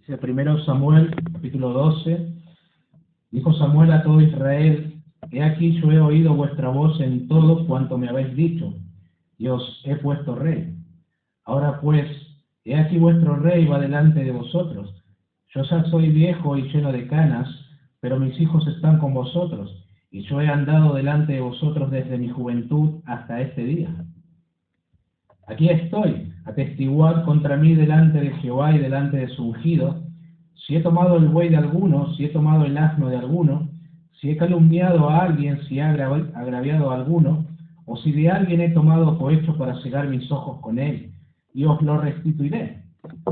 Dice primero Samuel, capítulo 12. Dijo Samuel a todo Israel: He aquí yo he oído vuestra voz en todo cuanto me habéis dicho, y os he puesto rey. Ahora pues, he aquí vuestro rey va delante de vosotros. Yo ya soy viejo y lleno de canas, pero mis hijos están con vosotros, y yo he andado delante de vosotros desde mi juventud hasta este día. Aquí estoy, atestiguad contra mí delante de Jehová y delante de su ungido, si he tomado el buey de alguno, si he tomado el asno de alguno, si he calumniado a alguien, si he agraviado a alguno, o si de alguien he tomado cohecho para cegar mis ojos con él, y os lo restituiré.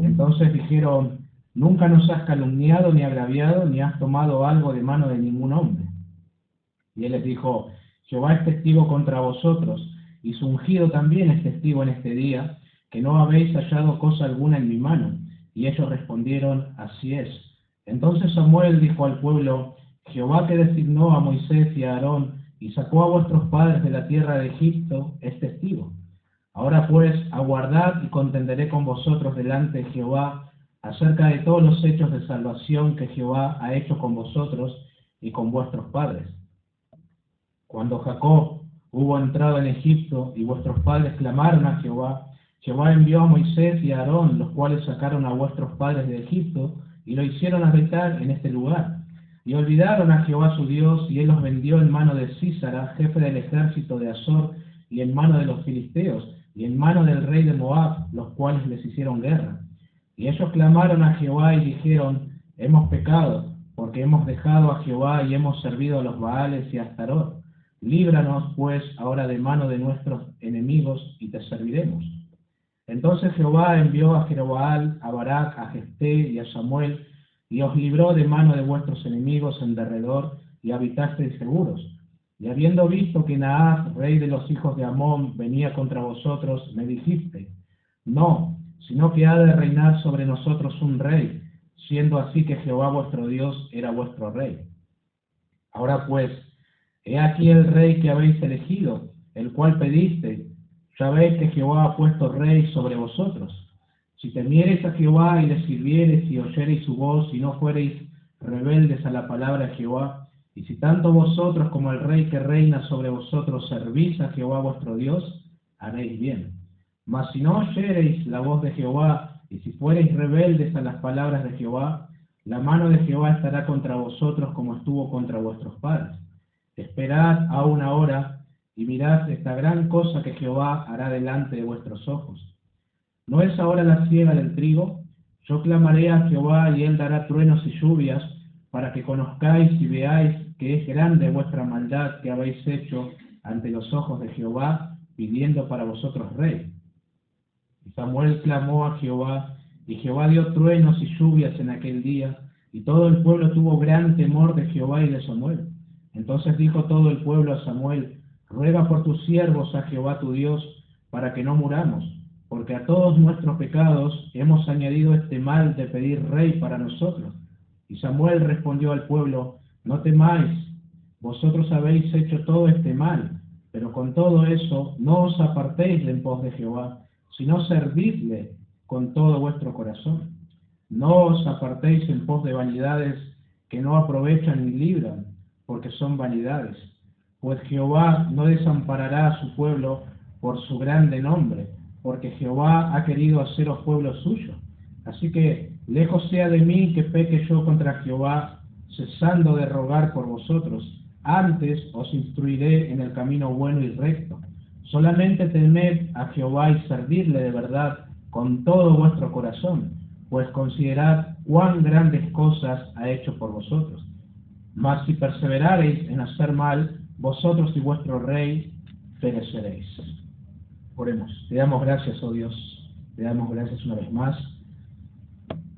Entonces dijeron: Nunca nos has calumniado ni agraviado, ni has tomado algo de mano de ningún hombre. Y él les dijo: Jehová es testigo contra vosotros, y su ungido también es testigo en este día, que no habéis hallado cosa alguna en mi mano. Y ellos respondieron: Así es. Entonces Samuel dijo al pueblo: Jehová, que designó a Moisés y a Aarón, y sacó a vuestros padres de la tierra de Egipto, es testigo. Ahora pues, aguardad y contenderé con vosotros delante de Jehová acerca de todos los hechos de salvación que Jehová ha hecho con vosotros y con vuestros padres. Cuando Jacob hubo entrado en Egipto y vuestros padres clamaron a Jehová, Jehová envió a Moisés y a Aarón, los cuales sacaron a vuestros padres de Egipto y lo hicieron habitar en este lugar. Y olvidaron a Jehová su Dios, y él los vendió en mano de Sísara, jefe del ejército de Azor, y en mano de los filisteos, y en mano del rey de Moab, los cuales les hicieron guerra. Y ellos clamaron a Jehová y dijeron: Hemos pecado, porque hemos dejado a Jehová y hemos servido a los Baales y a Astarot. Líbranos, pues, ahora de mano de nuestros enemigos, y te serviremos. Entonces Jehová envió a Jeroboam, a Barak, a Gesté y a Samuel, y os libró de mano de vuestros enemigos en derredor, y habitasteis seguros. Y habiendo visto que Naas, rey de los hijos de Amón, venía contra vosotros, me dijiste: No, sino que ha de reinar sobre nosotros un rey, siendo así que Jehová vuestro Dios era vuestro rey. Ahora pues, he aquí el rey que habéis elegido, el cual pediste. Sabéis que Jehová ha puesto rey sobre vosotros. Si temiereis a Jehová y le sirviereis y oyereis su voz, y no fuereis rebeldes a la palabra de Jehová, y si tanto vosotros como el rey que reina sobre vosotros servís a Jehová vuestro Dios, haréis bien. Mas si no oyereis la voz de Jehová, y si fuereis rebeldes a las palabras de Jehová, la mano de Jehová estará contra vosotros como estuvo contra vuestros padres. Esperad aún ahora, y mirad esta gran cosa que Jehová hará delante de vuestros ojos. ¿No es ahora la siega del trigo? Yo clamaré a Jehová, y él dará truenos y lluvias, para que conozcáis y veáis que es grande vuestra maldad que habéis hecho ante los ojos de Jehová, pidiendo para vosotros rey. Y Samuel clamó a Jehová, y Jehová dio truenos y lluvias en aquel día, y todo el pueblo tuvo gran temor de Jehová y de Samuel. Entonces dijo todo el pueblo a Samuel: Ruega por tus siervos a Jehová tu Dios, para que no muramos, porque a todos nuestros pecados hemos añadido este mal de pedir rey para nosotros. Y Samuel respondió al pueblo: No temáis, vosotros habéis hecho todo este mal, pero con todo eso no os apartéis de en pos de Jehová, sino servidle con todo vuestro corazón. No os apartéis en pos de vanidades que no aprovechan ni libran, porque son vanidades. Pues Jehová no desamparará a su pueblo por su grande nombre, porque Jehová ha querido haceros pueblo suyo. Así que lejos sea de mí que peque yo contra Jehová, cesando de rogar por vosotros. Antes os instruiré en el camino bueno y recto. Solamente temed a Jehová y servidle de verdad con todo vuestro corazón, pues considerad cuán grandes cosas ha hecho por vosotros. Mas si perseverareis en hacer mal, vosotros y vuestro rey pereceréis. Oremos. Te damos gracias, oh Dios. Te damos gracias una vez más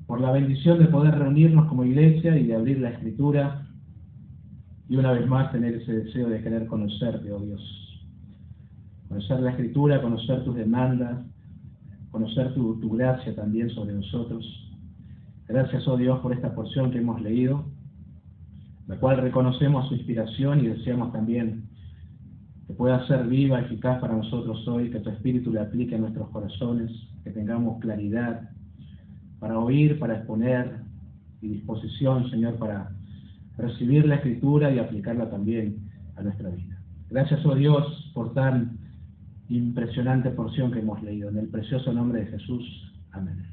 por la bendición de poder reunirnos como iglesia y de abrir la Escritura, y una vez más tener ese deseo de querer conocerte, oh Dios. Conocer la Escritura, conocer tus demandas, conocer tu gracia también sobre nosotros. Gracias, oh Dios, por esta porción que hemos leído, la cual reconocemos su inspiración y deseamos también que pueda ser viva, eficaz para nosotros hoy, que tu Espíritu le aplique a nuestros corazones, que tengamos claridad para oír, para exponer, y disposición, Señor, para recibir la Escritura y aplicarla también a nuestra vida. Gracias, oh Dios, por tan impresionante porción que hemos leído. En el precioso nombre de Jesús. Amén.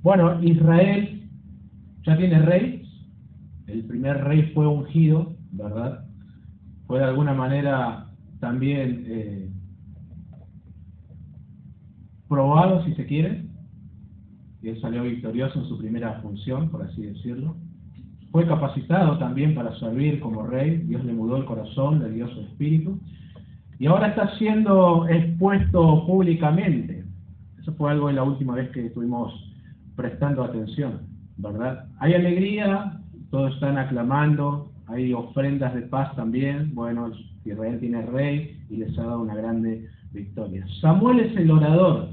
Bueno, Israel ya tiene rey. El primer rey fue ungido, ¿verdad? Fue de alguna manera también probado, si se quiere. Y él salió victorioso en su primera función, por así decirlo. Fue capacitado también para servir como rey. Dios le mudó el corazón, le dio su espíritu. Y ahora está siendo expuesto públicamente. Eso fue algo de la última vez que estuvimos prestando atención, ¿verdad? Hay alegría, todos están aclamando, hay ofrendas de paz también. Bueno, Israel tiene rey y les ha dado una grande victoria. Samuel es el orador.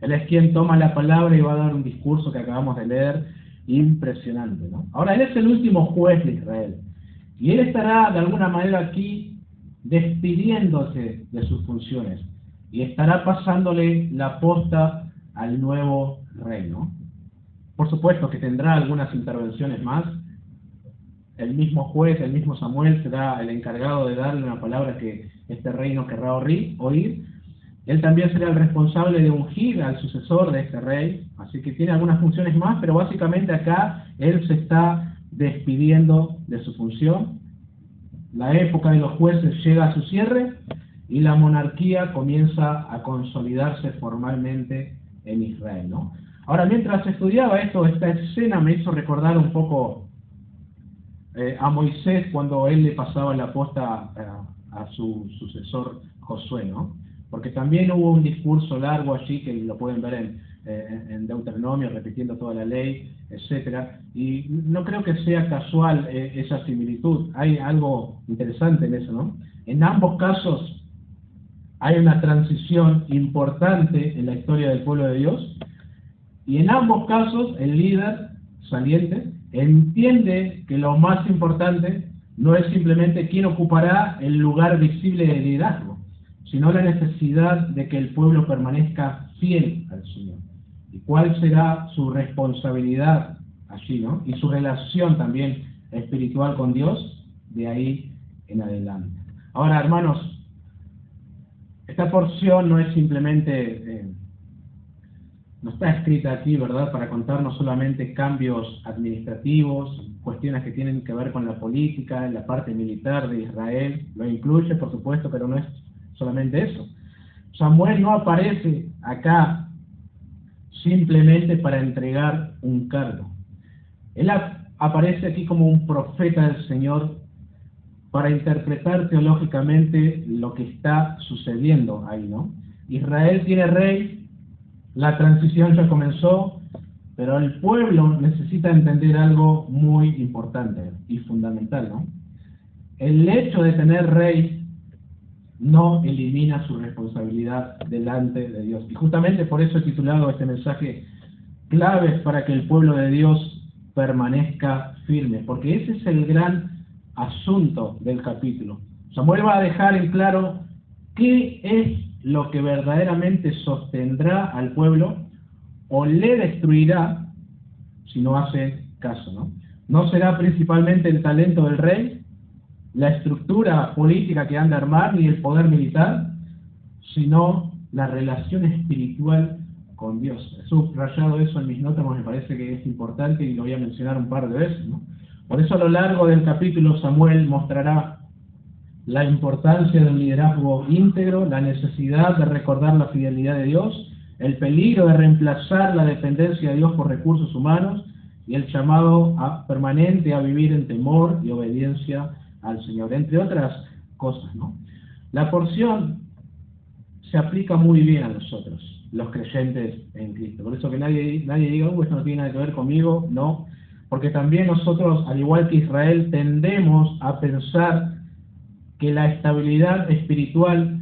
Él es quien toma la palabra y va a dar un discurso que acabamos de leer, impresionante, ¿no? Ahora, él es el último juez de Israel. Y él estará de alguna manera aquí despidiéndose de sus funciones. Y estará pasándole la posta al nuevo rey, ¿no? Por supuesto que tendrá algunas intervenciones más. El mismo juez, el mismo Samuel, será el encargado de darle una palabra que este rey no querrá oír. Él también será el responsable de ungir al sucesor de este rey. Así que tiene algunas funciones más, pero básicamente acá él se está despidiendo de su función. La época de los jueces llega a su cierre y la monarquía comienza a consolidarse formalmente en Israel, ¿no? Ahora, mientras estudiaba esta escena me hizo recordar un poco a Moisés cuando él le pasaba la posta a su sucesor Josué, ¿no? Porque también hubo un discurso largo allí que lo pueden ver en Deuteronomio, repitiendo toda la ley, etcétera. Y no creo que sea casual esa similitud. Hay algo interesante en eso, ¿no? En ambos casos hay una transición importante en la historia del pueblo de Dios. Y en ambos casos el líder saliente entiende que lo más importante no es simplemente quién ocupará el lugar visible de liderazgo, sino la necesidad de que el pueblo permanezca fiel al Señor. ¿Y cuál será su responsabilidad allí, ¿no? Y su relación también espiritual con Dios de ahí en adelante. Ahora, hermanos, esta porción no es simplemente, no está escrita aquí, ¿verdad?, para contarnos solamente cambios administrativos, cuestiones que tienen que ver con la política, la parte militar de Israel. Lo incluye, por supuesto, pero no es solamente eso. Samuel no aparece acá simplemente para entregar un cargo. Él aparece aquí como un profeta del Señor para interpretar teológicamente lo que está sucediendo ahí, ¿no? Israel tiene rey, la transición ya comenzó, pero el pueblo necesita entender algo muy importante y fundamental, ¿no? El hecho de tener rey no elimina su responsabilidad delante de Dios. Y justamente por eso he titulado este mensaje Claves para que el pueblo de Dios permanezca firme, porque ese es el gran asunto del capítulo. Samuel va a dejar en claro qué es lo que verdaderamente sostendrá al pueblo o le destruirá si no hace caso, ¿no? No será principalmente el talento del rey, la estructura política que anda a armar, ni el poder militar, sino la relación espiritual con Dios. He subrayado eso en mis notas porque me parece que es importante y lo voy a mencionar un par de veces, ¿no? Por eso a lo largo del capítulo Samuel mostrará la importancia del liderazgo íntegro, la necesidad de recordar la fidelidad de Dios, el peligro de reemplazar la dependencia de Dios por recursos humanos y el llamado permanente a vivir en temor y obediencia al Señor, entre otras cosas, ¿no? La porción se aplica muy bien a nosotros, los creyentes en Cristo. Por eso que nadie diga, esto no tiene nada que ver conmigo, no, porque también nosotros, al igual que Israel, tendemos a pensar que la estabilidad espiritual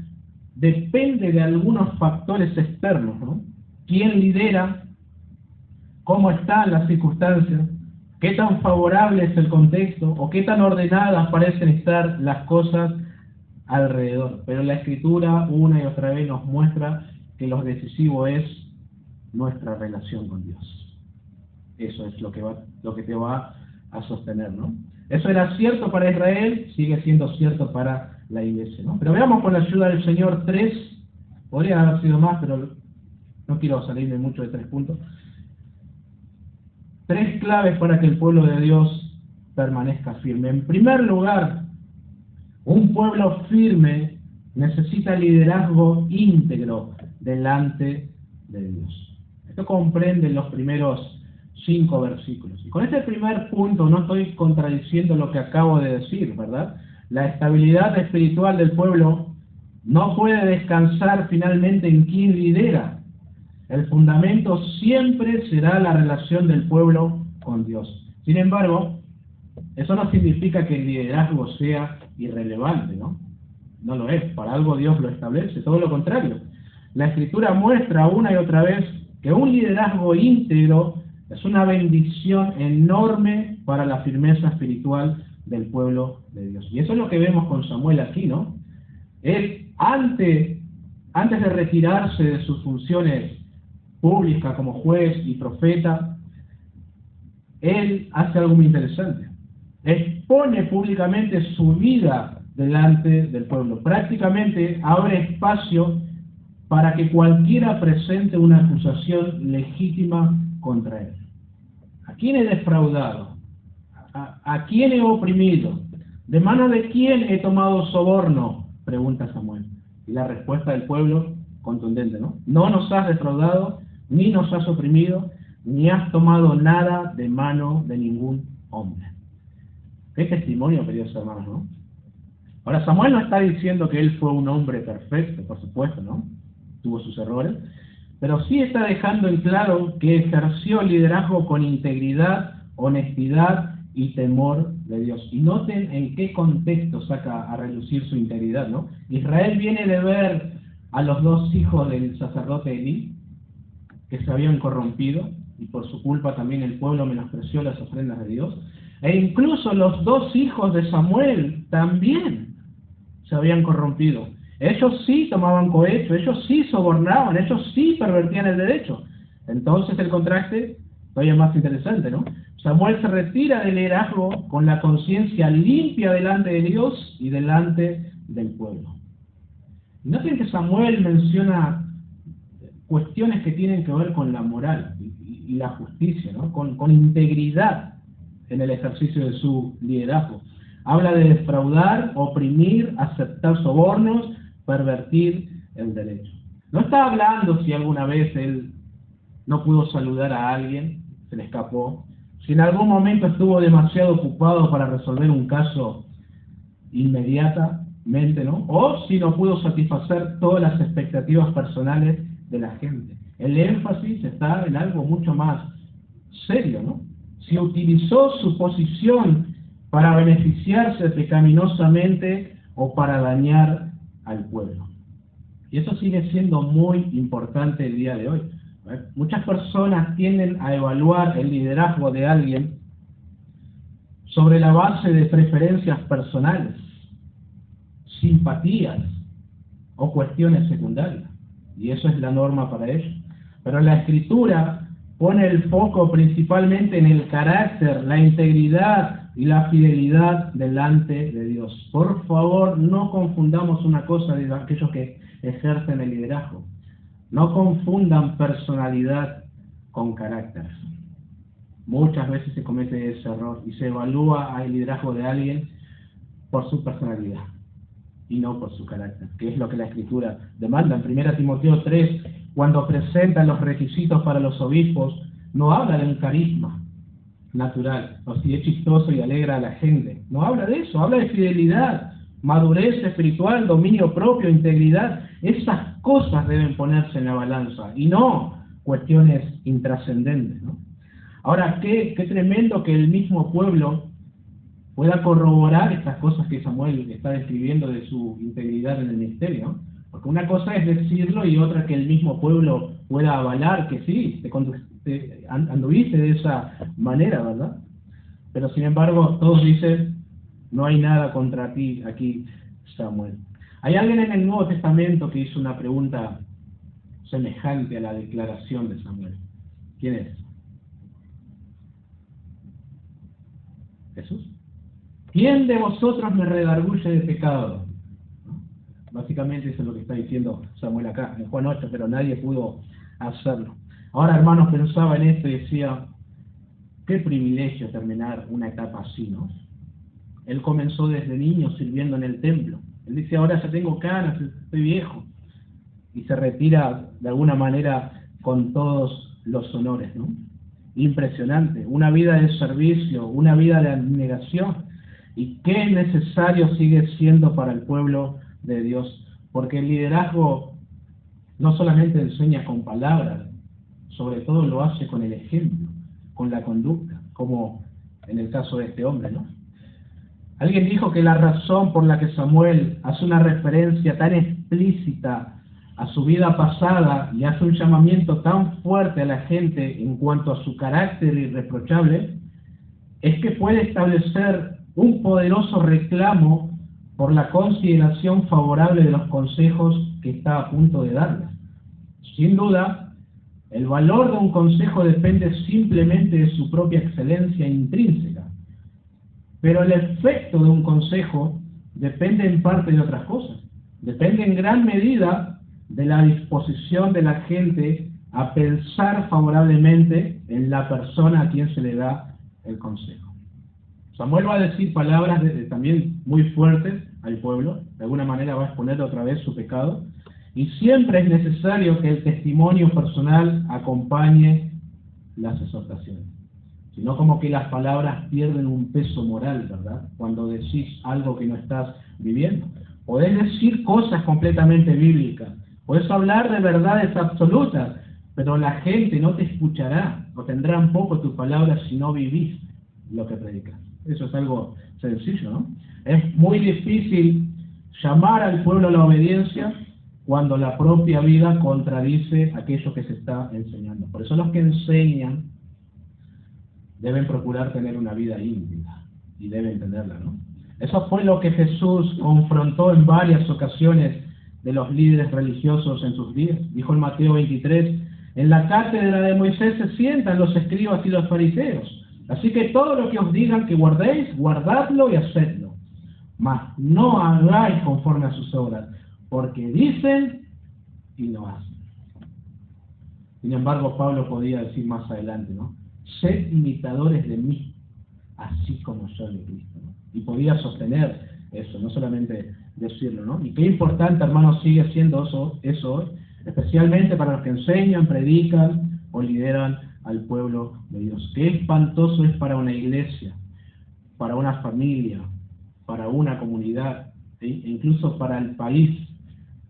depende de algunos factores externos, ¿no? ¿Quién lidera? ¿Cómo están las circunstancias? ¿Qué tan favorable es el contexto? ¿O qué tan ordenadas parecen estar las cosas alrededor? Pero la Escritura una y otra vez nos muestra que lo decisivo es nuestra relación con Dios. Eso es lo que te va a sostener, ¿no? Eso era cierto para Israel, sigue siendo cierto para la iglesia, ¿no? Pero veamos con la ayuda del Señor 3, podría haber sido más, pero no quiero salirme mucho de 3 puntos. 3 claves para que el pueblo de Dios permanezca firme. En primer lugar, un pueblo firme necesita liderazgo íntegro delante de Dios. Esto comprende los primeros 5 versículos. Y con este primer punto no estoy contradiciendo lo que acabo de decir, ¿verdad? La estabilidad espiritual del pueblo no puede descansar finalmente en quien lidera. El fundamento siempre será la relación del pueblo con Dios. Sin embargo, eso no significa que el liderazgo sea irrelevante, ¿no? No lo es. Para algo Dios lo establece. Todo lo contrario. La Escritura muestra una y otra vez que un liderazgo íntegro es una bendición enorme para la firmeza espiritual del pueblo de Dios. Y eso es lo que vemos con Samuel aquí, ¿no? Él, antes de retirarse de sus funciones públicas como juez y profeta, él hace algo muy interesante. Expone públicamente su vida delante del pueblo. Prácticamente abre espacio para que cualquiera presente una acusación legítima contra él. ¿A quién he defraudado? ¿A quién he oprimido? ¿De mano de quién he tomado soborno? Pregunta Samuel. Y la respuesta del pueblo, contundente, ¿no? No nos has defraudado, ni nos has oprimido, ni has tomado nada de mano de ningún hombre. Qué testimonio, queridos hermanos, ¿no? Ahora, Samuel no está diciendo que él fue un hombre perfecto, por supuesto, ¿no? Tuvo sus errores, pero sí está dejando en claro que ejerció liderazgo con integridad, honestidad y temor de Dios. Y noten en qué contexto saca a relucir su integridad, ¿no? Israel viene de ver a los 2 hijos del sacerdote Elí, que se habían corrompido, y por su culpa también el pueblo menospreció las ofrendas de Dios. E incluso los 2 hijos de Samuel también se habían corrompido. Ellos sí tomaban cohecho, ellos sí sobornaban, ellos sí pervertían el derecho. Entonces el contraste todavía más interesante, ¿no? Samuel se retira del liderazgo con la conciencia limpia delante de Dios y delante del pueblo. Y noten que Samuel menciona cuestiones que tienen que ver con la moral y la justicia, ¿no? Con integridad en el ejercicio de su liderazgo. Habla de defraudar, oprimir, aceptar sobornos, pervertir el derecho. No está hablando si alguna vez él no pudo saludar a alguien, se le escapó, si en algún momento estuvo demasiado ocupado para resolver un caso inmediatamente, ¿no? O si no pudo satisfacer todas las expectativas personales de la gente. El énfasis está en algo mucho más serio, ¿no? Si utilizó su posición para beneficiarse pecaminosamente o para dañar al pueblo. Y eso sigue siendo muy importante el día de hoy. Muchas personas tienden a evaluar el liderazgo de alguien sobre la base de preferencias personales, simpatías o cuestiones secundarias. Y eso es la norma para ellos. Pero la Escritura pone el foco principalmente en el carácter, la integridad y la fidelidad delante de Dios. Por favor, no confundamos una cosa de aquellos que ejercen el liderazgo. No confundan personalidad con carácter. Muchas veces se comete ese error y se evalúa el liderazgo de alguien por su personalidad y no por su carácter, que es lo que la Escritura demanda. En 1 Timoteo 3, cuando presenta los requisitos para los obispos, no habla de un carisma natural, o si es chistoso y alegra a la gente. No habla de eso, habla de fidelidad, madurez espiritual, dominio propio, integridad. Esas cosas deben ponerse en la balanza y no cuestiones intrascendentes, ¿no? Ahora, qué tremendo que el mismo pueblo pueda corroborar estas cosas que Samuel está describiendo de su integridad en el ministerio, ¿no? Porque una cosa es decirlo y otra que el mismo pueblo pueda avalar que sí, anduviste de esa manera, ¿verdad? Pero sin embargo, todos dicen, no hay nada contra ti aquí, Samuel. Hay alguien en el Nuevo Testamento que hizo una pregunta semejante a la declaración de Samuel. ¿Quién es? Jesús. ¿Quién de vosotros me redarguye de pecado? ¿No? Básicamente eso es lo que está diciendo Samuel acá, en Juan 8, pero nadie pudo hacerlo. Ahora, hermanos, pensaba en esto y decía, qué privilegio terminar una etapa así, ¿no? Él comenzó desde niño sirviendo en el templo. Él dice, ahora ya tengo canas, estoy viejo. Y se retira de alguna manera con todos los honores, ¿no? Impresionante. Una vida de servicio, una vida de abnegación. Y qué necesario sigue siendo para el pueblo de Dios. Porque el liderazgo no solamente enseña con palabras, sobre todo lo hace con el ejemplo, con la conducta, como en el caso de este hombre, ¿no? Alguien dijo que la razón por la que Samuel hace una referencia tan explícita a su vida pasada y hace un llamamiento tan fuerte a la gente en cuanto a su carácter irreprochable, es que puede establecer un poderoso reclamo por la consideración favorable de los consejos que está a punto de darle. Sin duda, el valor de un consejo depende simplemente de su propia excelencia intrínseca, pero el efecto de un consejo depende en parte de otras cosas. Depende en gran medida de la disposición de la gente a pensar favorablemente en la persona a quien se le da el consejo. Samuel va a decir palabras también muy fuertes al pueblo, de alguna manera va a exponer otra vez su pecado, y siempre es necesario que el testimonio personal acompañe las exhortaciones. Sino como que las palabras pierden un peso moral, ¿verdad? Cuando decís algo que no estás viviendo. Podés decir cosas completamente bíblicas, podés hablar de verdades absolutas, pero la gente no te escuchará, o tendrá en poco tus palabras si no vivís lo que predicas. Eso es algo sencillo, ¿no? Es muy difícil llamar al pueblo a la obediencia cuando la propia vida contradice aquello que se está enseñando. Por eso los que enseñan deben procurar tener una vida íntegra y deben tenerla, ¿no? Eso fue lo que Jesús confrontó en varias ocasiones de los líderes religiosos en sus días. Dijo en Mateo 23, en la cátedra de Moisés se sientan los escribas y los fariseos. Así que todo lo que os digan que guardéis, guardadlo y hacedlo. Mas no hagáis conforme a sus obras, porque dicen y no hacen. Sin embargo, Pablo podía decir más adelante, ¿no? Sed imitadores de mí, así como yo de Cristo, ¿no? Y podía sostener eso, no solamente decirlo, ¿no? Y qué importante, hermanos, sigue siendo eso hoy, especialmente para los que enseñan, predican o lideran al pueblo de Dios. Qué espantoso es para una iglesia, para una familia, para una comunidad, ¿sí? E incluso para el país,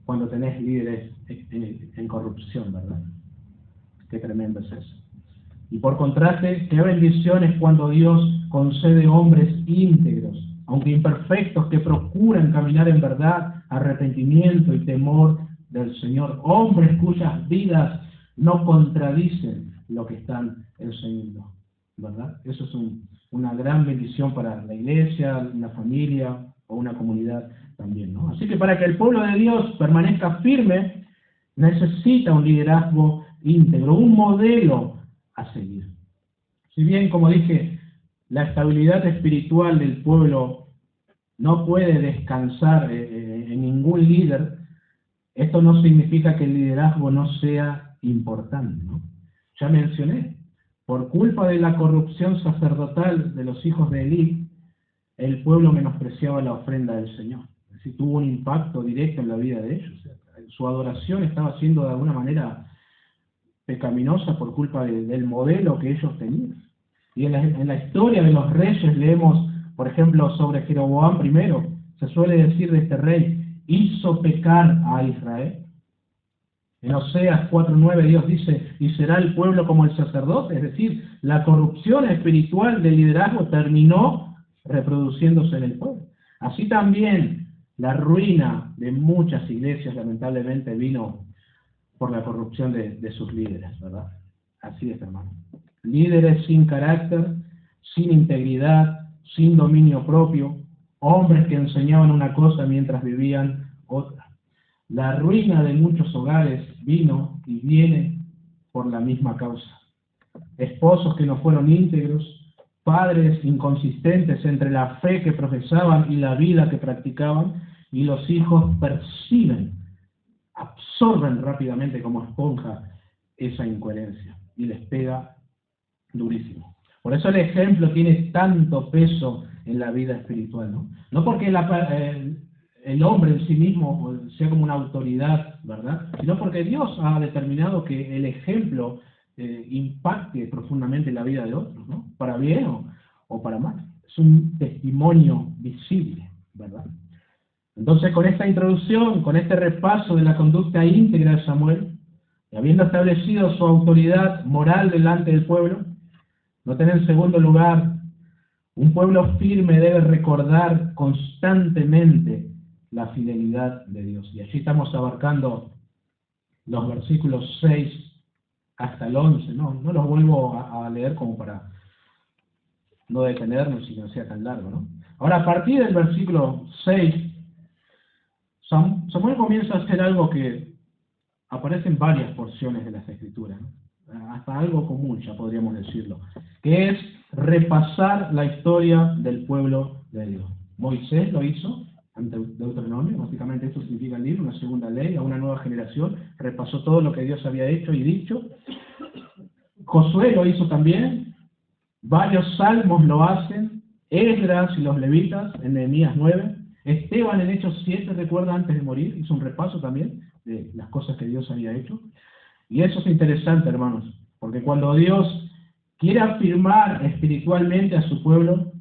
cuando tenés líderes en corrupción, ¿verdad? Qué tremendo es eso. Y por contraste, qué bendición es cuando Dios concede hombres íntegros, aunque imperfectos, que procuran caminar en verdad, arrepentimiento y temor del Señor. Hombres cuyas vidas no contradicen lo que están enseñando, ¿verdad? Eso es una gran bendición para la iglesia, una familia o una comunidad también, ¿no? Así que para que el pueblo de Dios permanezca firme, necesita un liderazgo íntegro, un modelo a seguir. Si bien, como dije, la estabilidad espiritual del pueblo no puede descansar en ningún líder, esto no significa que el liderazgo no sea importante, ¿no? Ya mencioné, por culpa de la corrupción sacerdotal de los hijos de Elí, el pueblo menospreciaba la ofrenda del Señor. Es decir, tuvo un impacto directo en la vida de ellos. Su adoración estaba siendo de alguna manera pecaminosa por culpa del modelo que ellos tenían. Y en la historia de los reyes leemos, por ejemplo, sobre Jeroboam I, se suele decir de este rey, hizo pecar a Israel. En Oseas 4:9 Dios dice, y será el pueblo como el sacerdote, es decir, la corrupción espiritual del liderazgo terminó reproduciéndose en el pueblo. Así también la ruina de muchas iglesias lamentablemente vino por la corrupción de sus líderes, ¿verdad? Así es, hermano. Líderes sin carácter, sin integridad, sin dominio propio, hombres que enseñaban una cosa mientras vivían otra. La ruina de muchos hogares vino y viene por la misma causa. Esposos que no fueron íntegros, padres inconsistentes entre la fe que profesaban y la vida que practicaban, y los hijos perciben, absorben rápidamente como esponja esa incoherencia y les pega durísimo. Por eso el ejemplo tiene tanto peso en la vida espiritual, ¿no? No porque el hombre en sí mismo sea como una autoridad, ¿verdad? Sino porque Dios ha determinado que el ejemplo impacte profundamente la vida de otros, ¿no? Para bien o para mal. Es un testimonio visible, ¿verdad? Entonces, con esta introducción, con este repaso de la conducta íntegra de Samuel, y habiendo establecido su autoridad moral delante del pueblo, noten en segundo lugar, un pueblo firme debe recordar constantemente la fidelidad de Dios. Y allí estamos abarcando los versículos 6 hasta el 11. No los vuelvo a leer como para no detenernos y que no sea tan largo, ¿no? Ahora, a partir del versículo 6, Samuel comienza a hacer algo que aparece en varias porciones de las Escrituras, ¿no? Hasta algo común, ya podríamos decirlo, que es repasar la historia del pueblo de Dios. Moisés lo hizo ante Deuteronomio, básicamente esto significa el libro, una segunda ley a una nueva generación, repasó todo lo que Dios había hecho y dicho. Josué lo hizo también, varios salmos lo hacen, Esdras y los levitas en Nehemías 9, Esteban en Hechos 7, recuerda, antes de morir, hizo un repaso también de las cosas que Dios había hecho. Y eso es interesante, hermanos, porque cuando Dios quiere afirmar espiritualmente a su pueblo,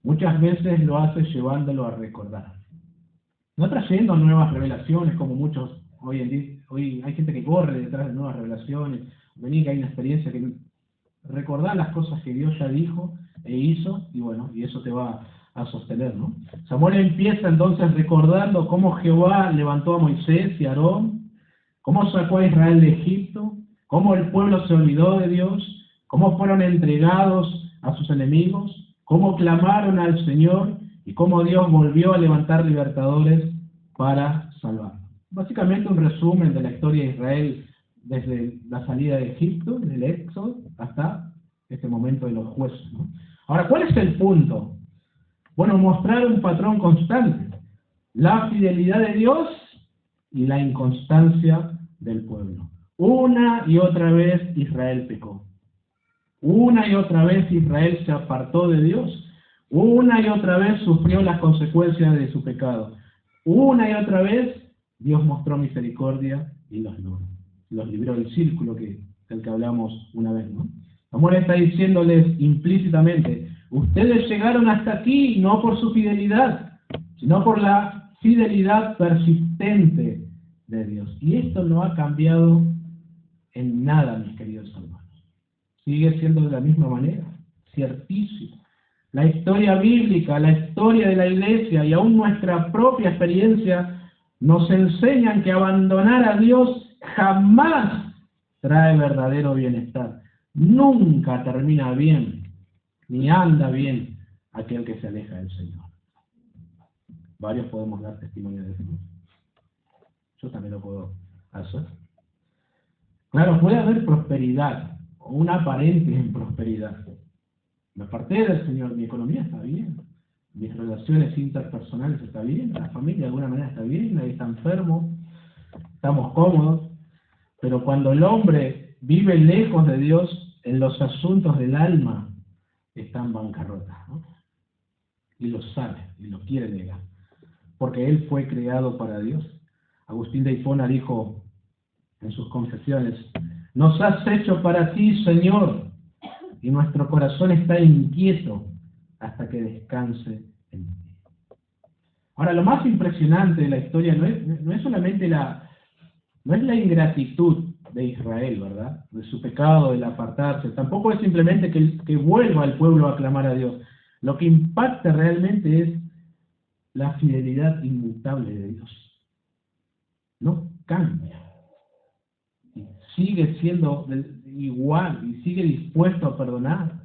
muchas veces lo hace llevándolo a recordar. No trayendo nuevas revelaciones, como muchos hoy en día. Hoy hay gente que corre detrás de nuevas revelaciones. Vení que hay una experiencia que recordar las cosas que Dios ya dijo e hizo, y bueno, y eso te va a sostener, ¿no? Samuel empieza entonces recordando cómo Jehová levantó a Moisés y a Aarón, cómo sacó a Israel de Egipto, cómo el pueblo se olvidó de Dios, cómo fueron entregados a sus enemigos, cómo clamaron al Señor y cómo Dios volvió a levantar libertadores para salvar. Básicamente un resumen de la historia de Israel desde la salida de Egipto, desde el Éxodo, hasta este momento de los jueces, ¿no? Ahora, ¿cuál es el punto? Bueno, mostrar un patrón constante, la fidelidad de Dios y la inconstancia del pueblo. Una y otra vez Israel pecó. Una y otra vez Israel se apartó de Dios. Una y otra vez sufrió las consecuencias de su pecado. Una y otra vez Dios mostró misericordia y los libró del círculo del que hablamos una vez, ¿no? Samuel está diciéndoles implícitamente, ustedes llegaron hasta aquí no por su fidelidad, sino por la fidelidad persistente de Dios. Y esto no ha cambiado en nada, mis queridos hermanos. Sigue siendo de la misma manera, ciertísimo. La historia bíblica, la historia de la iglesia y aún nuestra propia experiencia nos enseñan que abandonar a Dios jamás trae verdadero bienestar. Nunca termina bien, ni anda bien aquel que se aleja del Señor. Varios podemos dar testimonio de eso. Yo también lo puedo hacer. Claro, puede haber prosperidad, o una aparente prosperidad. Me aparté del Señor, mi economía está bien, mis relaciones interpersonales están bien, la familia de alguna manera está bien, nadie está enfermo, estamos cómodos, pero cuando el hombre vive lejos de Dios, en los asuntos del alma, está en bancarrota, ¿no? Y lo sabe, y lo quiere negar, porque él fue creado para Dios. Agustín de Hipona dijo en sus confesiones, nos has hecho para ti, Señor, y nuestro corazón está inquieto hasta que descanse en ti. Ahora, lo más impresionante de la historia no es solamente la ingratitud de Israel, ¿verdad? De su pecado, del apartarse. Tampoco es simplemente que vuelva el pueblo a clamar a Dios. Lo que impacta realmente es la fidelidad inmutable de Dios. No cambia. Y sigue siendo igual y sigue dispuesto a perdonar,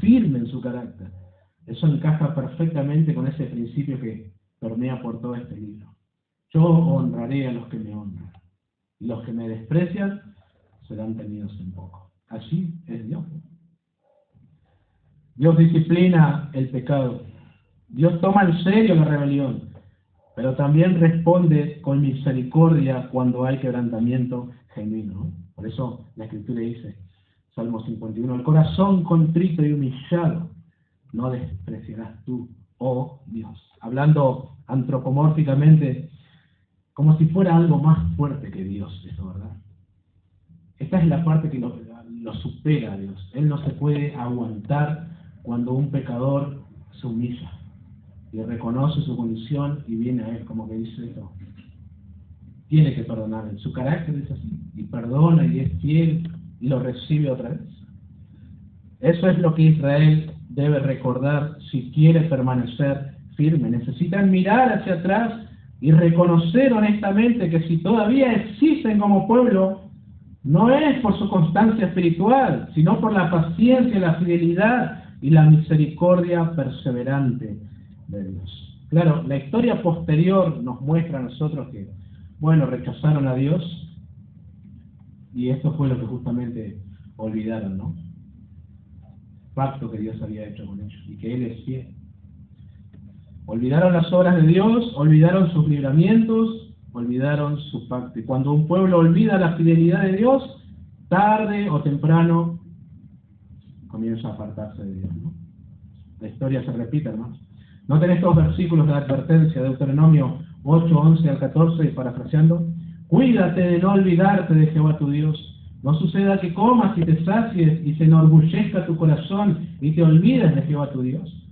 firme en su carácter. Eso encaja perfectamente con ese principio que permea por todo este libro. Yo honraré a los que me honran. Los que me desprecian, serán tenidos en poco. Así es Dios. Dios disciplina el pecado. Dios toma en serio la rebelión, pero también responde con misericordia cuando hay quebrantamiento genuino, ¿no? Por eso la Escritura dice, Salmo 51, el corazón contrito y humillado no despreciarás tú, oh Dios. Hablando antropomórficamente, como si fuera algo más fuerte que Dios, eso, ¿verdad? Esta es la parte que lo supera a Dios. Él no se puede aguantar cuando un pecador se humilla y reconoce su condición y viene a Él, como que dice esto. Tiene que perdonar. Su carácter es así, y perdona y es fiel y lo recibe otra vez. Eso es lo que Israel debe recordar si quiere permanecer firme. Necesitan mirar hacia atrás y reconocer honestamente que si todavía existen como pueblo, no es por su constancia espiritual, sino por la paciencia, la fidelidad y la misericordia perseverante de Dios. Claro, la historia posterior nos muestra a nosotros que, bueno, rechazaron a Dios y esto fue lo que justamente olvidaron, ¿no? Pacto que Dios había hecho con ellos y que Él es fiel. Olvidaron las obras de Dios, olvidaron sus libramientos, olvidaron su pacto. Y cuando un pueblo olvida la fidelidad de Dios, tarde o temprano comienza a apartarse de Dios, ¿no? La historia se repite, hermanos. Noten estos versículos de advertencia, de Deuteronomio 8, 11 al 14, parafraseando. Cuídate de no olvidarte de Jehová tu Dios. No suceda que comas y te sacies y se enorgullezca tu corazón y te olvides de Jehová tu Dios.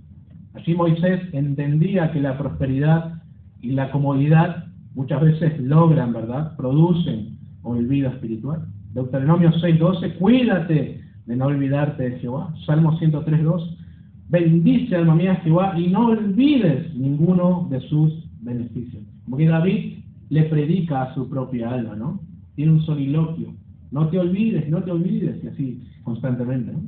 Allí Moisés entendía que la prosperidad y la comodidad muchas veces logran, ¿verdad? Producen olvido espiritual. Deuteronomio 6:12, cuídate de no olvidarte de Jehová. Salmo 103:2, bendice alma mía a Jehová y no olvides ninguno de sus beneficios. Como que David le predica a su propia alma, ¿no? Tiene un soliloquio. No te olvides, y así constantemente, ¿no?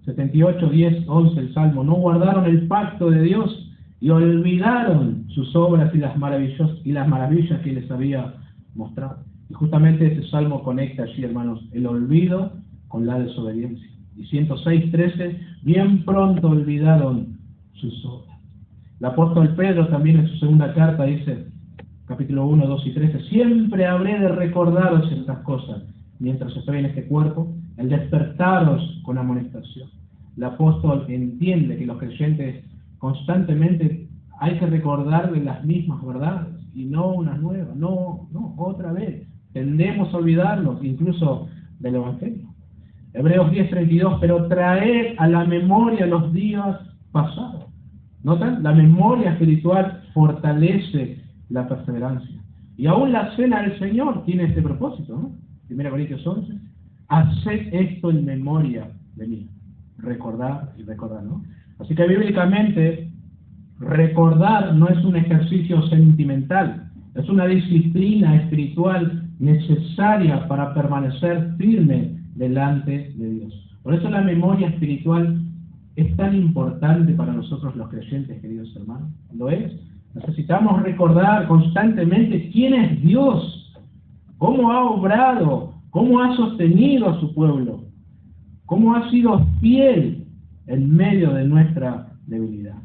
78:10-11 el Salmo, no guardaron el pacto de Dios y olvidaron sus obras y las maravillas que les había mostrado. Y justamente ese Salmo conecta allí, hermanos, el olvido con la desobediencia. Y 106:13, bien pronto olvidaron sus obras. El apóstol Pedro también en su segunda carta dice, capítulo 1, 2 y 13, siempre habré de recordaros estas cosas mientras estoy en este cuerpo, el despertaros con amonestación. El apóstol entiende que los creyentes constantemente hay que recordar de las mismas verdades y no unas nuevas, no, otra vez. Tendemos a olvidarnos incluso del Evangelio. Hebreos 10:32, pero traed a la memoria los días pasados. ¿Notan? La memoria espiritual fortalece la perseverancia. Y aún la cena del Señor tiene este propósito, ¿no? 1 Corintios 11, haced esto en memoria de mí. Recordar y recordar, ¿no? Así que bíblicamente, recordar no es un ejercicio sentimental, es una disciplina espiritual necesaria para permanecer firme delante de Dios. Por eso la memoria espiritual es tan importante para nosotros los creyentes, queridos hermanos. Lo es. Necesitamos recordar constantemente quién es Dios, cómo ha obrado, cómo ha sostenido a su pueblo, cómo ha sido fiel en medio de nuestra debilidad.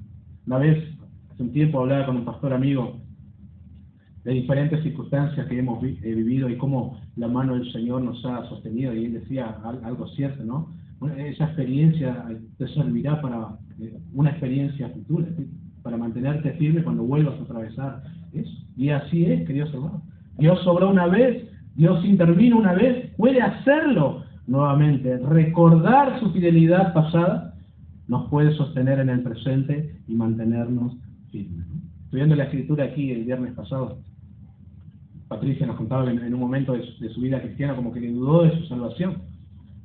Una vez, hace un tiempo, hablaba con un pastor amigo de diferentes circunstancias que hemos vivido y cómo la mano del Señor nos ha sostenido, y él decía algo cierto, ¿no? Esa experiencia te servirá para una experiencia futura, ¿sí? Para mantenerte firme cuando vuelvas a atravesar eso. Y así es, queridos hermanos. Dios obró una vez, Dios intervino una vez, puede hacerlo nuevamente. Recordar su fidelidad pasada nos puede sostener en el presente y mantenernos firmes, ¿no? Estudiando la Escritura aquí el viernes pasado, Patricia nos contaba en un momento de su vida cristiana como que dudó de su salvación,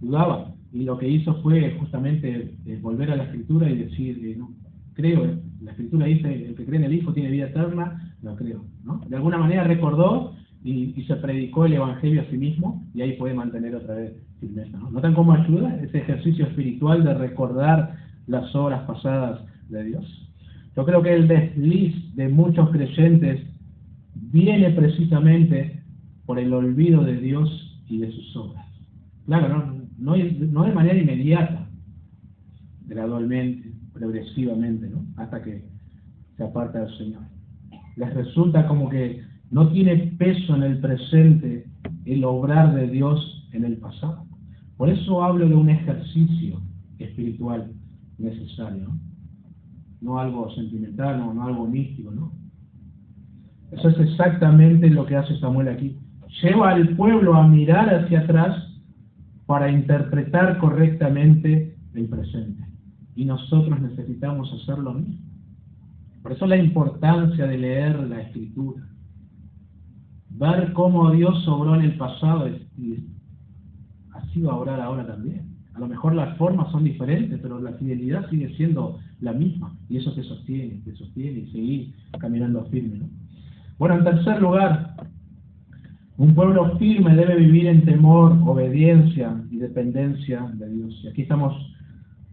dudaba, y lo que hizo fue justamente volver a la Escritura y decir, no, creo, la Escritura dice, el que cree en el Hijo tiene vida eterna, lo creo, ¿no? De alguna manera recordó y se predicó el Evangelio a sí mismo, y ahí puede mantener otra vez firmeza, ¿no? ¿Notan cómo ayuda ese ejercicio espiritual de recordar las obras pasadas de Dios? Yo creo que el desliz de muchos creyentes viene precisamente por el olvido de Dios y de sus obras. Claro, no de manera inmediata, gradualmente, progresivamente, ¿no? Hasta que se aparta del Señor. Les resulta como que no tiene peso en el presente el obrar de Dios en el pasado. Por eso hablo de un ejercicio espiritual necesario, ¿no? No algo sentimental, no algo místico, ¿no? Eso es exactamente lo que hace Samuel aquí. Lleva al pueblo a mirar hacia atrás para interpretar correctamente el presente. Y nosotros necesitamos hacer lo mismo. Por eso la importancia de leer la Escritura. Ver cómo Dios obró en el pasado y así va a obrar ahora también. A lo mejor las formas son diferentes, pero la fidelidad sigue siendo la misma. Y eso te sostiene y seguir caminando firme, ¿no? Bueno, en tercer lugar, un pueblo firme debe vivir en temor, obediencia y dependencia de Dios. Y aquí estamos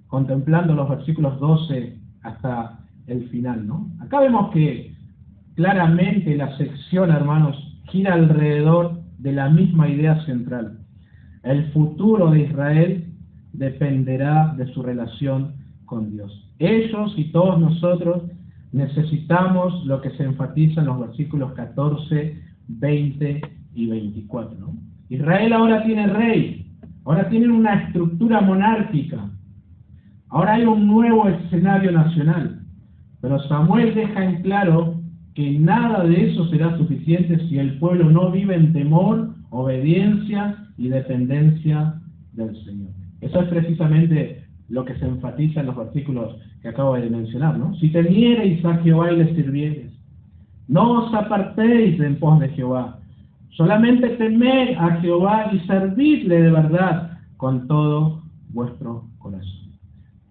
contemplando los versículos 12 hasta el final, ¿no? Acá vemos que claramente la sección, hermanos, gira alrededor de la misma idea central. El futuro de Israel dependerá de su relación con Dios. Ellos y todos nosotros necesitamos lo que se enfatiza en los versículos 14, 20 y 24, ¿no? Israel ahora tiene rey, ahora tienen una estructura monárquica, ahora hay un nuevo escenario nacional, pero Samuel deja en claro que nada de eso será suficiente si el pueblo no vive en temor, obediencia y dependencia del Señor. Eso es precisamente lo que se enfatiza en los versículos que acabo de mencionar, ¿no? Si temiereis a Jehová y le sirviereis, no os apartéis de en pos de Jehová, solamente temed a Jehová y servidle de verdad con todo vuestro corazón.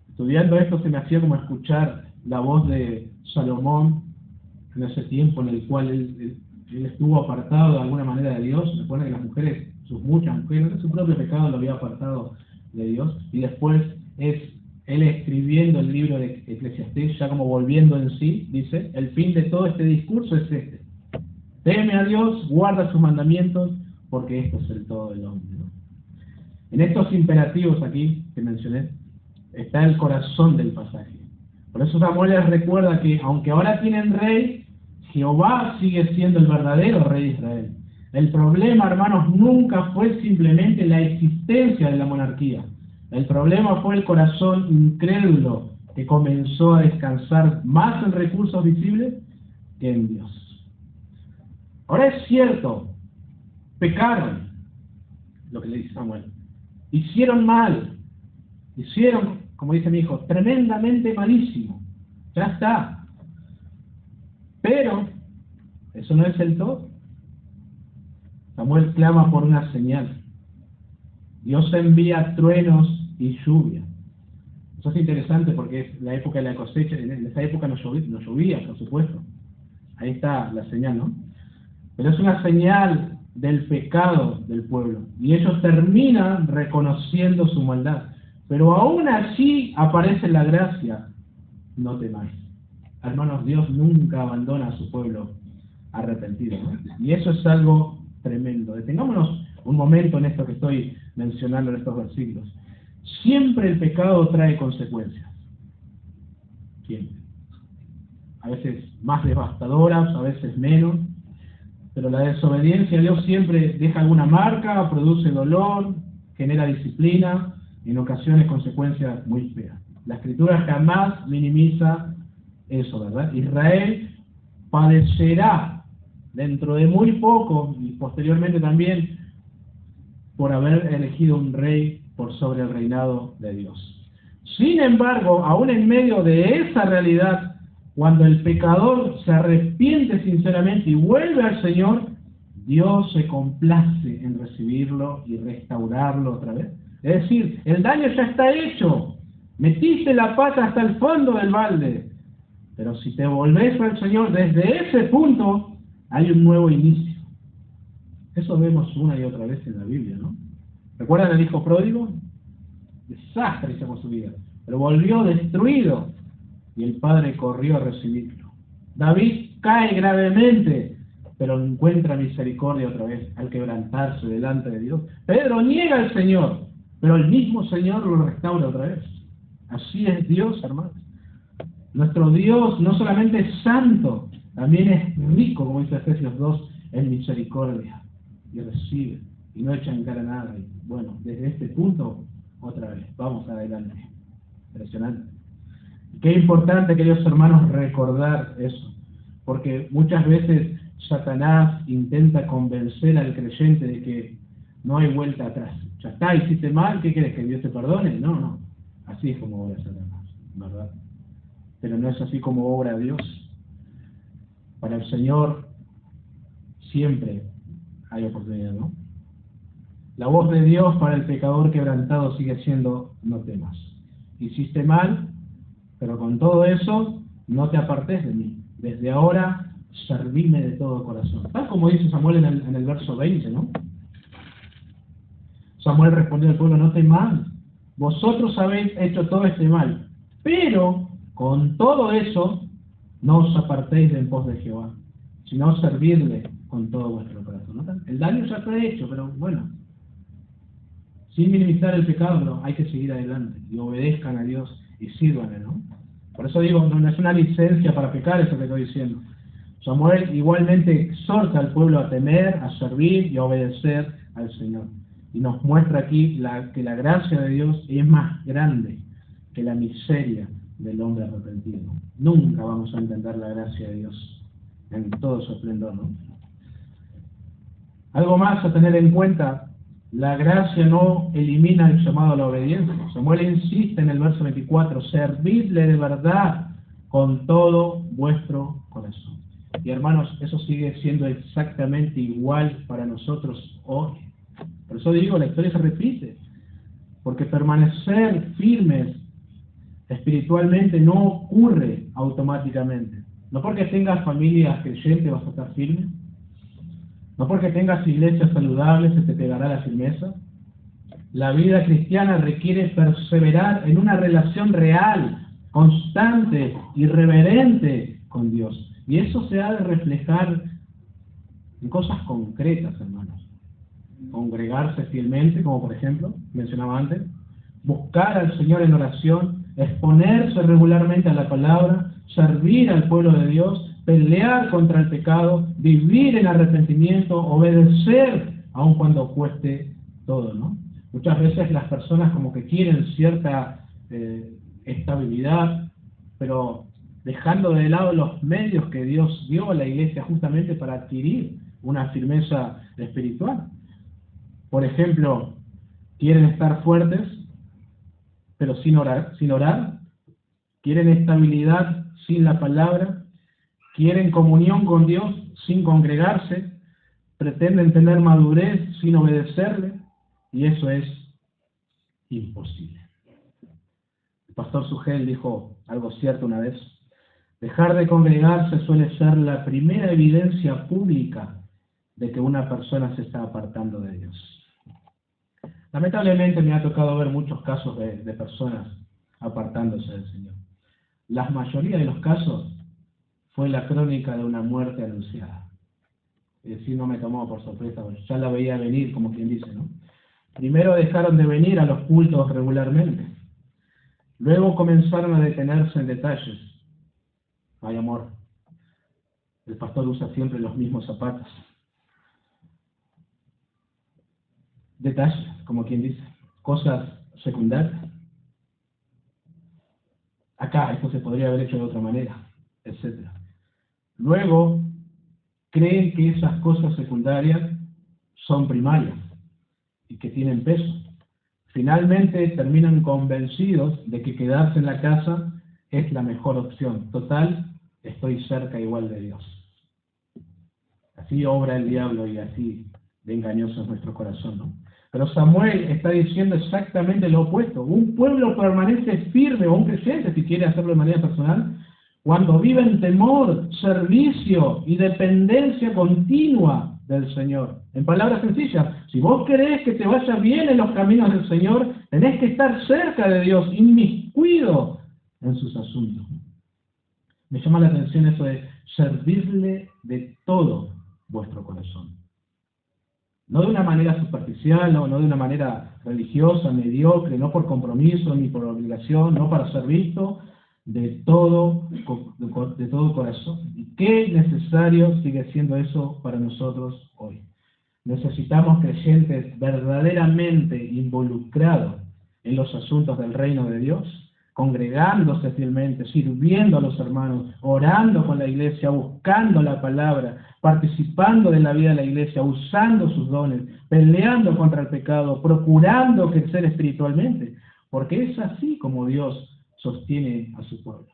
Estudiando esto se me hacía como escuchar la voz de Salomón en ese tiempo en el cual él estuvo apartado de alguna manera de Dios. Recuerda que las mujeres, sus muchas mujeres, su propio pecado lo había apartado de Dios, y después es él escribiendo el libro de Eclesiastés, ya como volviendo en sí, dice, el fin de todo este discurso es este: teme a Dios, guarda sus mandamientos, porque esto es el todo del hombre, ¿no? En estos imperativos aquí que mencioné está el corazón del pasaje. Por eso Samuel les recuerda que aunque ahora tienen rey, Jehová sigue siendo el verdadero rey de Israel. El problema, hermanos, nunca fue simplemente la existencia de la monarquía. El problema fue el corazón incrédulo que comenzó a descansar más en recursos visibles que en Dios. Ahora es cierto, pecaron, lo que le dice Samuel. Hicieron mal, hicieron, como dice mi hijo, tremendamente malísimo. Ya está. Pero eso no es el todo. Samuel clama por una señal. Dios envía truenos y lluvia. Eso es interesante porque es la época de la cosecha. En esa época no llovía, por supuesto. Ahí está la señal, ¿no? Pero es una señal del pecado del pueblo. Y ellos terminan reconociendo su maldad. Pero aún así aparece la gracia. No temáis. Hermanos, Dios nunca abandona a su pueblo arrepentido, ¿no? Y eso es algo tremendo. Detengámonos un momento en esto que estoy mencionando en estos versículos. Siempre el pecado trae consecuencias. Siempre. A veces más devastadoras, a veces menos. Pero la desobediencia a Dios siempre deja alguna marca, produce dolor, genera disciplina, en ocasiones consecuencias muy feas. La Escritura jamás minimiza eso, ¿verdad? Israel padecerá dentro de muy poco, y posteriormente también, por haber elegido un rey por sobre el reinado de Dios. Sin embargo, aún en medio de esa realidad, cuando el pecador se arrepiente sinceramente y vuelve al Señor, Dios se complace en recibirlo y restaurarlo otra vez. Es decir, el daño ya está hecho. Metiste la pata hasta el fondo del balde. Pero si te volvés al Señor, desde ese punto hay un nuevo inicio. Eso vemos una y otra vez en la Biblia, ¿no? ¿Recuerdan al hijo pródigo? Desastre hizo con su vida. Pero volvió destruido. Y el padre corrió a recibirlo. David cae gravemente. pero encuentra misericordia otra vez al quebrantarse delante de Dios. Pedro niega al Señor, pero el mismo Señor lo restaura otra vez. Así es Dios, hermanos. Nuestro Dios no solamente es santo, también es rico, como dice Efesios 2, en misericordia. Y recibe, y no echa en cara nada. Y bueno, desde este punto, otra vez, vamos adelante. Impresionante. Qué importante, queridos hermanos, recordar eso. Porque muchas veces Satanás intenta convencer al creyente de que no hay vuelta atrás. Ya está, hiciste mal, ¿qué quieres? ¿Que Dios te perdone? No, no. Así es como obra Satanás, ¿verdad? Pero no es así como obra Dios. Para el Señor siempre hay oportunidad, ¿no? La voz de Dios para el pecador quebrantado sigue siendo: no temas. Hiciste mal, pero con todo eso no te apartes de mí. Desde ahora servime de todo corazón. Tal como dice Samuel en el verso 20, ¿no? Samuel respondió al pueblo: no temáis, vosotros habéis hecho todo este mal, pero con todo eso no os apartéis de en pos de Jehová, sino servirle con todo vuestro corazón. ¿No? El daño ya está hecho, pero bueno, sin minimizar el pecado, pero hay que seguir adelante y obedezcan a Dios y sírvanle, ¿no? Por eso digo, no es una licencia para pecar eso que estoy diciendo. Samuel igualmente exhorta al pueblo a temer, a servir y a obedecer al Señor. Y nos muestra aquí que la gracia de Dios es más grande que la miseria del hombre arrepentido. Nunca vamos a entender la gracia de Dios en todo su esplendor, ¿no? Algo más a tener en cuenta: la gracia no elimina el llamado a la obediencia. Samuel insiste en el verso 24: servidle de verdad con todo vuestro corazón. Y hermanos, eso sigue siendo exactamente igual para nosotros hoy. Por eso digo, la historia se repite, porque permanecer firmes espiritualmente no ocurre automáticamente. No porque tengas familia creyente vas a estar firme, no porque tengas iglesias saludables se te pegará la firmeza. La vida cristiana requiere perseverar en una relación real, constante y reverente con Dios. Y eso se ha de reflejar en cosas concretas, hermanos. Congregarse fielmente, como por ejemplo, mencionaba antes, buscar al Señor en oración, exponerse regularmente a la palabra, servir al pueblo de Dios, pelear contra el pecado, vivir en arrepentimiento, obedecer aun cuando cueste todo, ¿no? Muchas veces las personas como que quieren cierta estabilidad, pero dejando de lado los medios que Dios dio a la iglesia justamente para adquirir una firmeza espiritual. Por ejemplo, quieren estar fuertes, pero sin orar, quieren estabilidad sin la palabra, quieren comunión con Dios sin congregarse, pretenden tener madurez sin obedecerle, y eso es imposible. El pastor Sugel dijo algo cierto una vez: dejar de congregarse suele ser la primera evidencia pública de que una persona se está apartando de Dios. Lamentablemente me ha tocado ver muchos casos de personas apartándose del Señor. La mayoría de los casos fue la crónica de una muerte anunciada. Es decir, no me tomó por sorpresa, ya la veía venir, como quien dice, ¿no? Primero dejaron de venir a los cultos regularmente. Luego comenzaron a detenerse en detalles. Ay, amor, el pastor usa siempre los mismos zapatos. Detalles, como quien dice, cosas secundarias. Acá esto se podría haber hecho de otra manera, etc. Luego creen que esas cosas secundarias son primarias y que tienen peso. Finalmente terminan convencidos de que quedarse en la casa es la mejor opción. Total, estoy cerca igual de Dios. Así obra el diablo y así de engañoso es nuestro corazón, ¿no? Pero Samuel está diciendo exactamente lo opuesto. Un pueblo permanece firme, o un creyente, si quiere hacerlo de manera personal, cuando vive en temor, servicio y dependencia continua del Señor. En palabras sencillas, si vos querés que te vaya bien en los caminos del Señor, tenés que estar cerca de Dios, inmiscuido en sus asuntos. Me llama la atención eso de servirle de todo vuestro corazón. No de una manera superficial, no de una manera religiosa, mediocre, no por compromiso ni por obligación, no para ser visto, de todo corazón. ¿Y qué necesario sigue siendo eso para nosotros hoy? Necesitamos creyentes verdaderamente involucrados en los asuntos del reino de Dios, congregándose fielmente, sirviendo a los hermanos, orando con la iglesia, buscando la palabra, participando de la vida de la iglesia, usando sus dones, peleando contra el pecado, procurando crecer espiritualmente, porque es así como Dios sostiene a su pueblo.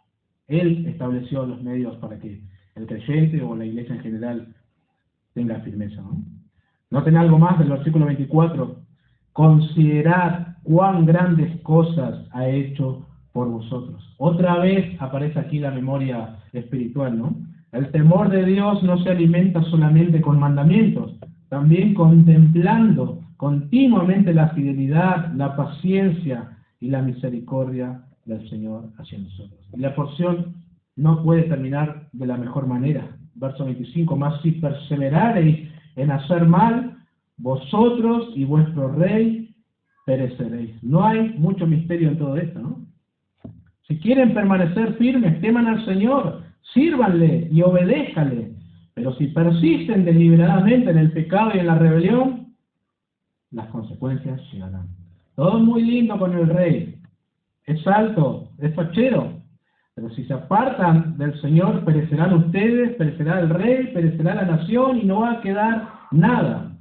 Él estableció los medios para que el creyente o la iglesia en general tenga firmeza, ¿no? Noten algo más del versículo 24. Considerad cuán grandes cosas ha hecho por vosotros. Otra vez aparece aquí la memoria espiritual, ¿no? El temor de Dios no se alimenta solamente con mandamientos, también contemplando continuamente la fidelidad, la paciencia y la misericordia del Señor hacia nosotros. Y la porción no puede terminar de la mejor manera. Verso 25, más si perseverareis en hacer mal, vosotros y vuestro rey pereceréis. No hay mucho misterio en todo esto, ¿no? Si quieren permanecer firmes, teman al Señor, sírvanle y obedéjale. Pero si persisten deliberadamente en el pecado y en la rebelión, las consecuencias llegarán. Todo muy lindo con el rey. Es alto, es fachero. Pero si se apartan del Señor, perecerán ustedes, perecerá el rey, perecerá la nación y no va a quedar nada.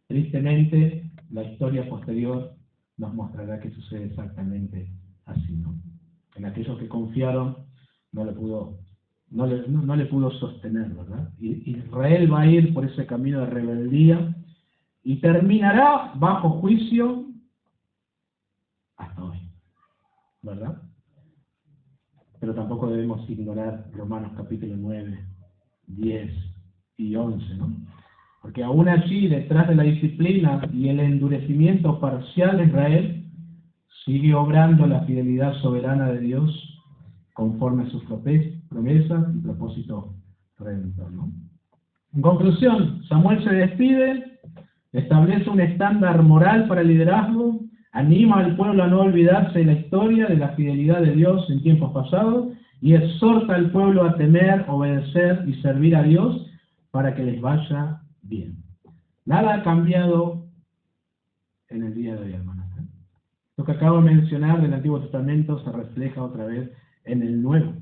Tristemente, la historia posterior nos mostrará que sucede exactamente así, ¿no? En aquellos que confiaron no le pudo sostener, ¿verdad? Y Israel va a ir por ese camino de rebeldía y terminará bajo juicio hasta hoy, ¿verdad? Pero tampoco debemos ignorar Romanos capítulo 9, 10 y 11, ¿no? Porque aún allí, detrás de la disciplina y el endurecimiento parcial de Israel, sigue obrando la fidelidad soberana de Dios conforme a sus promesas y propósito redentor, ¿no? En conclusión, Samuel se despide, establece un estándar moral para el liderazgo, anima al pueblo a no olvidarse de la historia, de la fidelidad de Dios en tiempos pasados, y exhorta al pueblo a temer, obedecer y servir a Dios para que les vaya bien. Nada ha cambiado en el día de hoy, hermanos. Lo que acabo de mencionar del Antiguo Testamento se refleja otra vez en el Nuevo.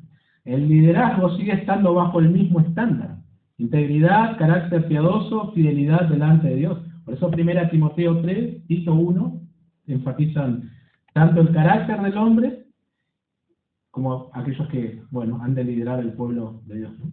El liderazgo sigue estando bajo el mismo estándar: integridad, carácter piadoso, fidelidad delante de Dios. Por eso 1 Timoteo 3, Tito 1, enfatizan tanto el carácter del hombre como aquellos que, han de liderar el pueblo de Dios, ¿no?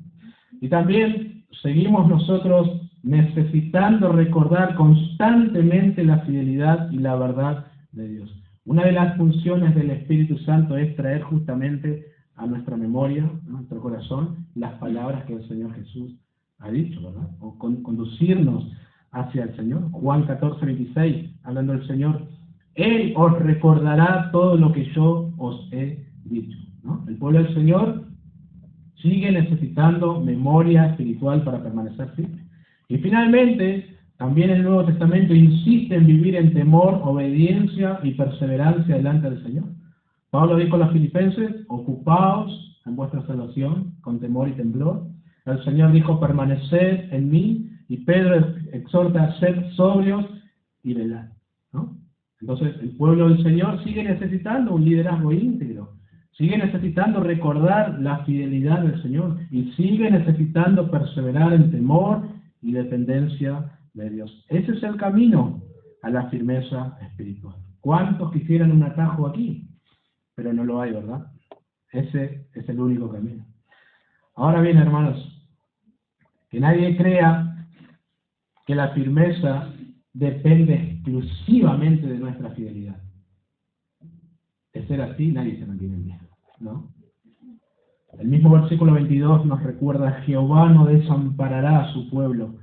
Y también seguimos nosotros necesitando recordar constantemente la fidelidad y la verdad de Dios. Una de las funciones del Espíritu Santo es traer justamente a nuestra memoria, a nuestro corazón, las palabras que el Señor Jesús ha dicho, ¿verdad? O conducirnos hacia el Señor. Juan 14, 26, hablando del Señor: Él os recordará todo lo que yo os he dicho, ¿no? El pueblo del Señor sigue necesitando memoria espiritual para permanecer firme. Y finalmente, también el Nuevo Testamento insiste en vivir en temor, obediencia y perseverancia delante del Señor. Pablo dijo a los filipenses: ocupaos en vuestra salvación con temor y temblor. El Señor dijo: permaneced en mí. Y Pedro exhorta a ser sobrios y velad, ¿no? Entonces, el pueblo del Señor sigue necesitando un liderazgo íntegro, sigue necesitando recordar la fidelidad del Señor y sigue necesitando perseverar en temor y dependencia de Dios. Ese es el camino a la firmeza espiritual. ¿Cuántos quisieran un atajo aquí? Pero no lo hay, ¿verdad? Ese es el único camino. Ahora bien, hermanos, que nadie crea que la firmeza depende exclusivamente de nuestra fidelidad. De ser así, nadie se mantiene en pie, ¿no? El mismo versículo 22 nos recuerda: Jehová no desamparará a su pueblo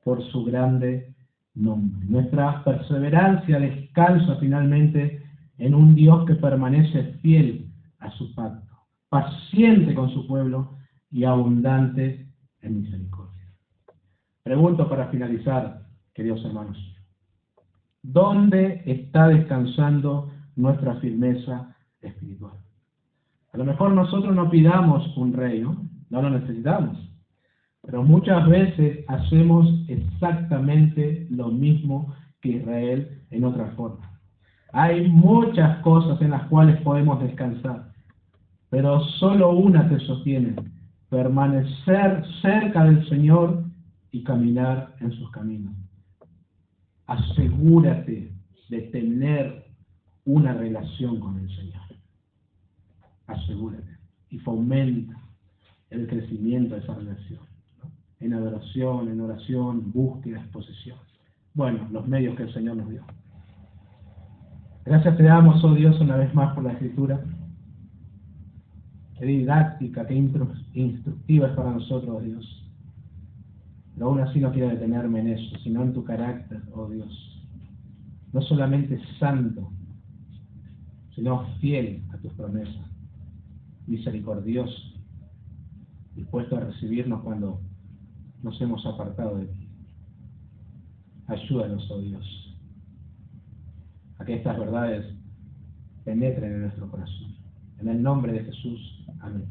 por su grande nombre. Nuestra perseverancia descansa finalmente en un Dios que permanece fiel a su pacto, paciente con su pueblo y abundante en misericordia. Pregunto para finalizar, queridos hermanos, ¿dónde está descansando nuestra firmeza espiritual? A lo mejor nosotros no pidamos un rey, ¿no? No lo necesitamos. Pero muchas veces hacemos exactamente lo mismo que Israel en otra forma. Hay muchas cosas en las cuales podemos descansar, pero solo una te sostiene: permanecer cerca del Señor y caminar en sus caminos. Asegúrate de tener una relación con el Señor. Asegúrate y fomenta el crecimiento de esa relación, ¿no? En adoración, en oración, búsqueda, exposición. Bueno, los medios que el Señor nos dio. Gracias te damos, oh Dios, una vez más por la Escritura. Qué didáctica, qué instructiva es para nosotros, oh Dios. Pero aún así no quiero detenerme en eso, sino en tu carácter, oh Dios. No solamente santo, sino fiel a tus promesas, misericordioso, dispuesto a recibirnos cuando nos hemos apartado de ti. Ayúdanos, oh Dios, a que estas verdades penetren en nuestro corazón. En el nombre de Jesús. Amén.